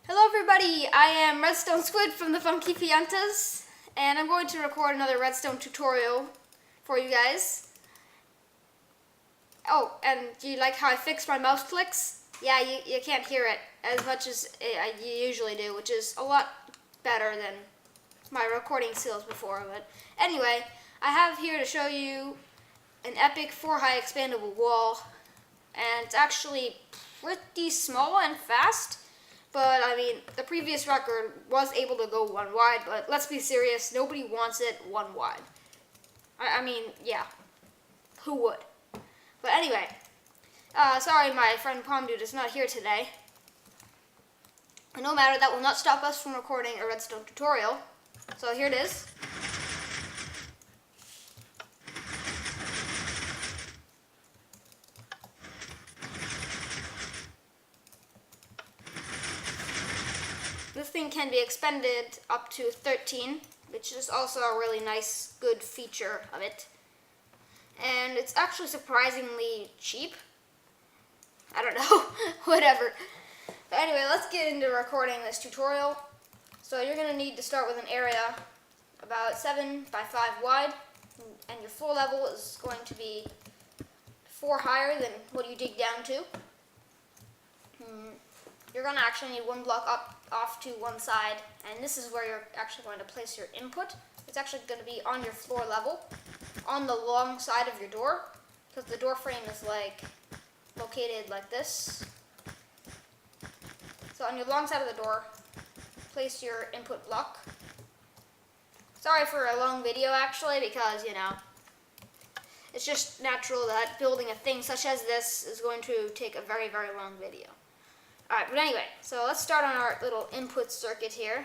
Hello everybody, I am Redstone Squid from the Funky Piantas, and I'm going to record another redstone tutorial for you guys. Oh, and do you like how I fixed my mouse clicks? Yeah, you can't hear it as much as you usually do, which is a lot better than my recording skills before. But anyway, I have here to show you an epic 4-high expandable wall, and it's actually pretty small and fast. But, I mean, the previous record was able to go 1 wide, but let's be serious, nobody wants it 1 wide. I mean, yeah, who would? But anyway, sorry my friend Palm Dude is not here today. And no matter, that will not stop us from recording a redstone tutorial. So here it is. This thing can be expanded up to 13, which is also a really nice, good feature of it. And it's actually surprisingly cheap. I don't know, whatever. But anyway, let's get into recording this tutorial. So you're going to need to start with an area about 7 by 5 wide, and your floor level is going to be 4 higher than what you dig down to. You're going to actually need 1 block off to one side, and this is where you're actually going to place your input. It's actually going to be on your floor level, on the long side of your door, because the door frame is located like this. So on your long side of the door, place your input block. Sorry for a long video actually, because it's just natural that building a thing such as this is going to take a very, very long video. Alright, but anyway, so let's start on our little input circuit here.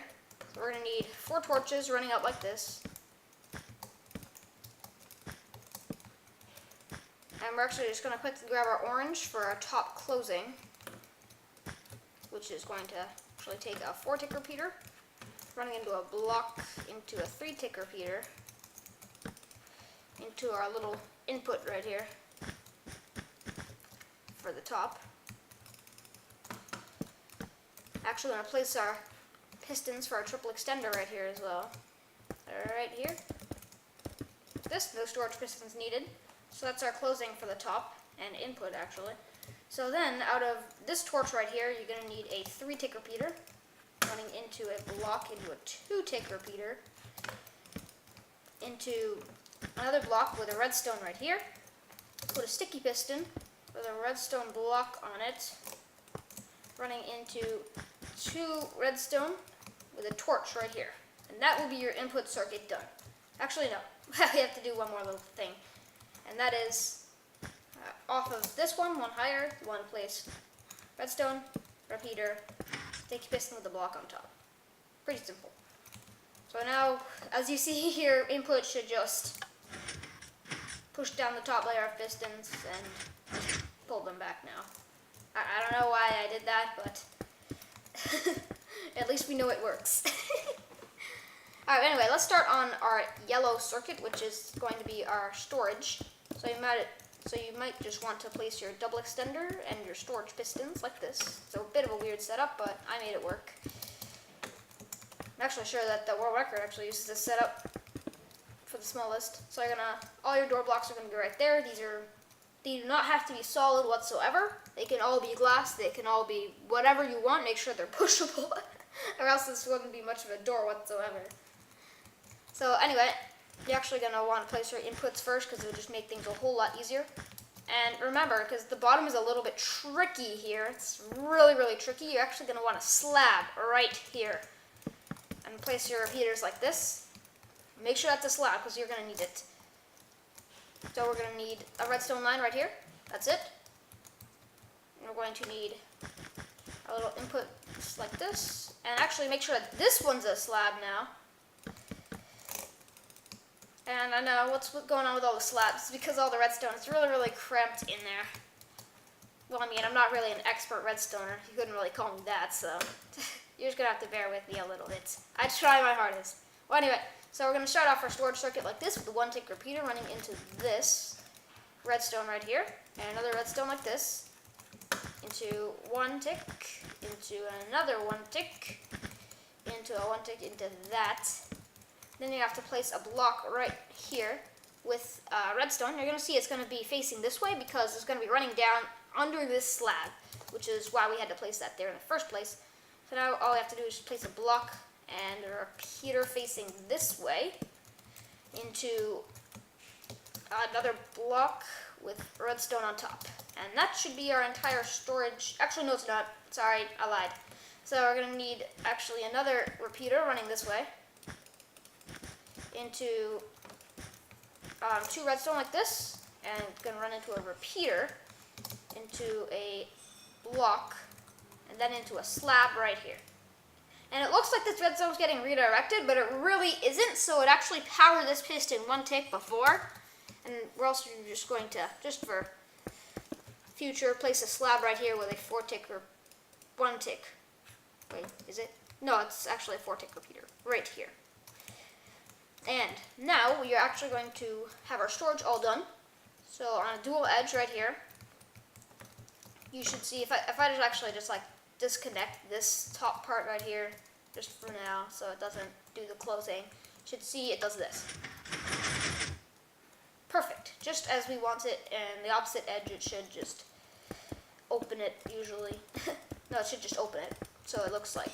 So we're going to need 4 torches running up like this. And we're actually just going to quickly grab our orange for our top closing, which is going to actually take a 4-tick repeater, running into a block, into a 3-tick repeater, into our little input right here for the top. Actually, I'm going to place our pistons for our triple extender right here as well. Right here. No storage pistons needed. So that's our closing for the top and input actually. So then out of this torch right here, you're going to need a 3-tick repeater running into a block, into a 2-tick repeater, into another block with a redstone right here. Put a sticky piston with a redstone block on it, running into 2 redstone with a torch right here. And that will be your input circuit done. Actually, no. We have to do one more little thing. And that is, off of this one higher, you want to place redstone, repeater, sticky piston with a block on top. Pretty simple. So now, as you see here, input should just push down the top layer of pistons and pull them back now. I don't know why I did that, but at least we know it works. Alright, anyway, let's start on our yellow circuit, which is going to be our storage. So you might just want to place your double extender and your storage pistons like this. So a bit of a weird setup, but I made it work. I'm actually sure that the world record actually uses this setup for the smallest. So all your door blocks are going to go right there. They do not have to be solid whatsoever. They can all be glass. They can all be whatever you want. Make sure they're pushable, or else this wouldn't be much of a door whatsoever. So anyway, you're actually going to want to place your inputs first, because it will just make things a whole lot easier. And remember, because the bottom is a little bit tricky here, it's really, really tricky, you're actually going to want a slab right here. And place your repeaters like this. Make sure that's a slab, because you're going to need it. So we're going to need a redstone line right here. That's it. And we're going to need a little input like this. And actually make sure that this one's a slab now. And I know what's going on with all the slabs. It's because all the redstone is really, really cramped in there. Well, I mean, I'm not really an expert redstoner. You couldn't really call me that, so you're just going to have to bear with me a little bit. I try my hardest. Well, anyway, so we're going to start off our storage circuit like this with a 1-tick repeater running into this redstone right here. And another redstone like this into 1 tick into another 1 tick, into a 1 tick, into that. Then you have to place a block right here with redstone. You're going to see it's going to be facing this way because it's going to be running down under this slab, which is why we had to place that there in the first place. So now all we have to do is just place a block and a repeater facing this way into another block with redstone on top. And that should be our entire storage. Actually, no, it's not. Sorry, I lied. So we're going to need actually another repeater running this way into 2 redstone like this, and it's going to run into a repeater, into a block, and then into a slab right here. And it looks like this redstone is getting redirected, but it really isn't, so it actually powered this piston 1 tick before. And we're also just going to, just for future, place a slab right here with a 4 tick or 1 tick. Wait, is it? No, it's actually a 4 tick repeater right here. And now we are actually going to have our storage all done. So on a dual edge right here, you should see, if I just actually just like disconnect this top part right here, just for now, so it doesn't do the closing, you should see it does this. Perfect, just as we want it, and the opposite edge it should just open it usually. No, it should just open it, so it looks like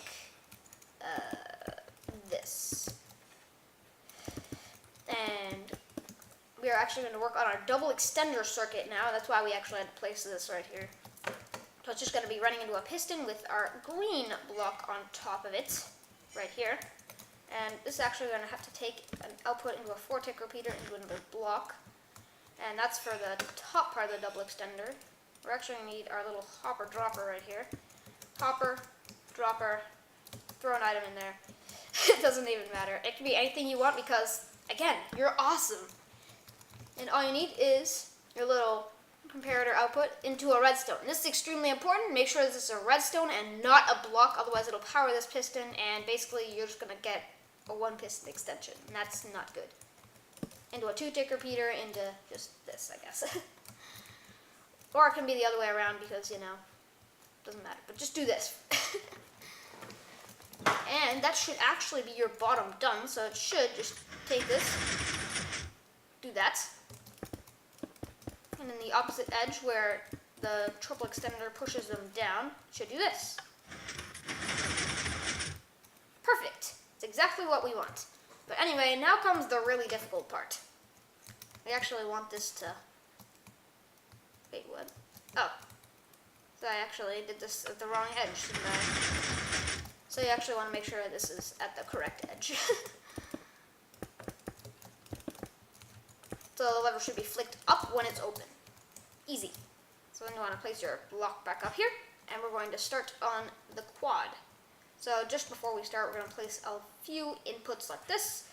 this. And we are actually going to work on our double extender circuit now. That's why we actually had to place this right here. So it's just going to be running into a piston with our green block on top of it, right here. And this is actually going to have to take an output into a 4 tick repeater into another block. And that's for the top part of the double extender. We're actually going to need our little hopper dropper right here. Hopper, dropper, throw an item in there. It doesn't even matter. It can be anything you want because, again, you're awesome. And all you need is your little comparator output into a redstone. And this is extremely important. Make sure this is a redstone and not a block, otherwise it'll power this piston, and basically you're just going to get a 1 piston extension, and that's not good. Into a 2 tick repeater, into just this, I guess. Or it can be the other way around because, you know, doesn't matter. But just do this. And that should actually be your bottom done, so it should just take this, do that. And then the opposite edge where the triple extender pushes them down should do this. Perfect. It's exactly what we want. But anyway, now comes the really difficult part. We actually want this to... Wait, what? Oh. So I actually did this at the wrong edge, didn't I? So you actually want to make sure this is at the correct edge. So the lever should be flicked up when it's open. Easy. So then you want to place your block back up here, and we're going to start on the quad. So just before we start, we're going to place a few inputs like this.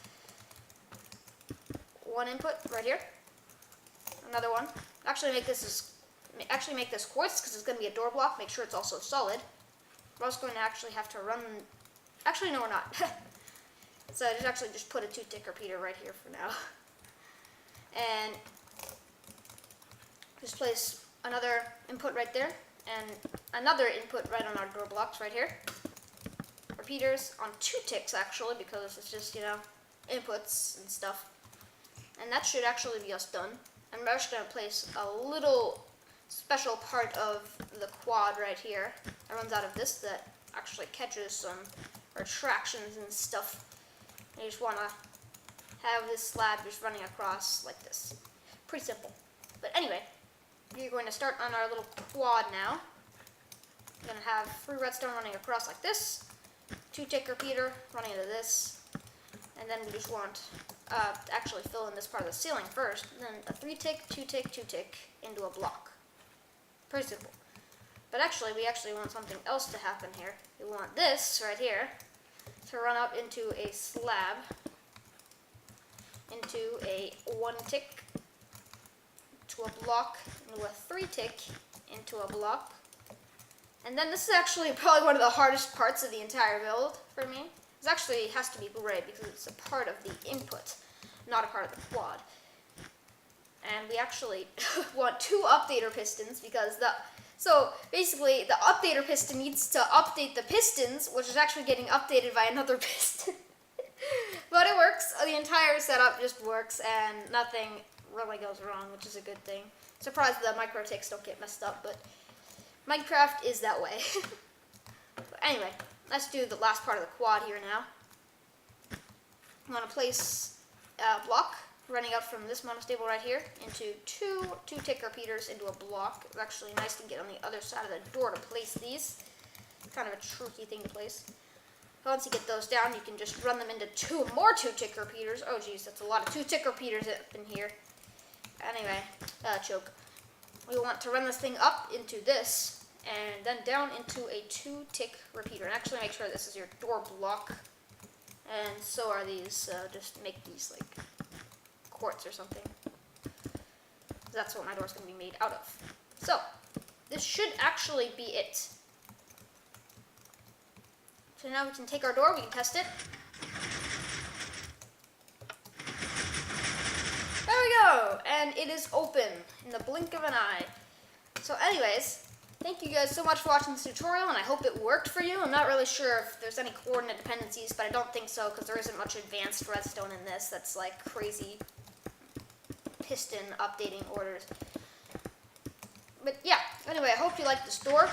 1 input right here. Another one. Actually make this quartz because it's going to be a door block. Make sure it's also solid. We're also going to actually have to run... Actually, no, we're not. So just put a 2 tick repeater right here for now. And just place another input right there, and another input right on our door blocks right here. Repeaters on 2 ticks actually, because it's just, you know, inputs and stuff. And that should actually be us done. And we're just going to place a little special part of the quad right here that runs out of this that actually catches some retractions and stuff. And you just want to have this slab just running across like this. Pretty simple. But anyway, we're going to start on our little quad now. We're going to have 3 redstone running across like this, 2 tick repeater running into this, and then we just want to actually fill in this part of the ceiling first, and then a 3 tick, 2 tick, 2 tick into a block. Pretty simple. But actually, we actually want something else to happen here. We want this right here to run up into a slab, into a 1 tick, to a block, into a 3 tick, into a block. And then this is actually probably one of the hardest parts of the entire build for me. This actually has to be gray because it's a part of the input, not a part of the quad. And we actually want 2 updater pistons because So basically, the updater piston needs to update the pistons, which is actually getting updated by another piston. But it works. The entire setup just works, and nothing really goes wrong, which is a good thing. Surprised the micro ticks don't get messed up, but Minecraft is that way. But anyway, let's do the last part of the quad here now. I'm going to place a block running up from this monostable right here into two tick repeaters into a block. It's actually nice to get on the other side of the door to place these. Kind of a tricky thing to place. Once you get those down, you can just run them into two tick repeaters. Oh geez, that's a lot of 2 tick repeaters up in here. Anyway, choke. We want to run this thing up into this, and then down into a 2 tick repeater. And actually make sure this is your door block. And so are these, just make these like quartz or something. That's what my door's going to be made out of. So, this should actually be it. So now we can take our door, we can test it. There we go! And it is open in the blink of an eye. So anyways, thank you guys so much for watching this tutorial, and I hope it worked for you. I'm not really sure if there's any coordinate dependencies, but I don't think so, because there isn't much advanced redstone in this that's like crazy piston updating orders. But yeah, anyway, I hope you liked this door.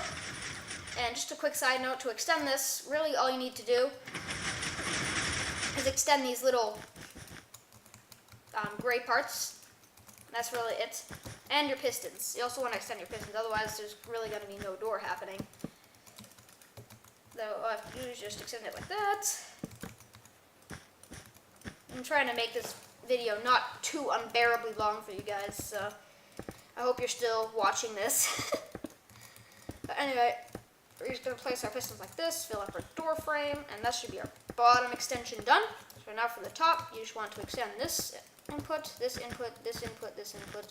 And just a quick side note, to extend this, really all you need to do is extend these little gray parts. That's really it. And your pistons. You also want to extend your pistons, otherwise there's really going to be no door happening. So all I have to do is just extend it like that. I'm trying to make this video not too unbearably long for you guys, so I hope you're still watching this. But anyway, we're just going to place our pistons like this, fill up our door frame, and that should be our bottom extension done. So now for the top, you just want to extend this input, this input, this input, this input.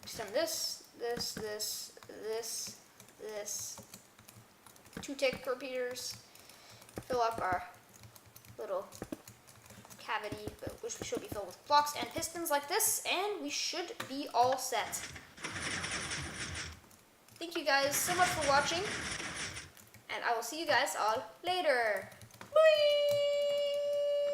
Extend this, this, this, this, this. 2 tick repeaters. Fill up our little cavity, which should be filled with blocks and pistons like this, and we should be all set. Thank you guys so much for watching, and I will see you guys all later. Bye!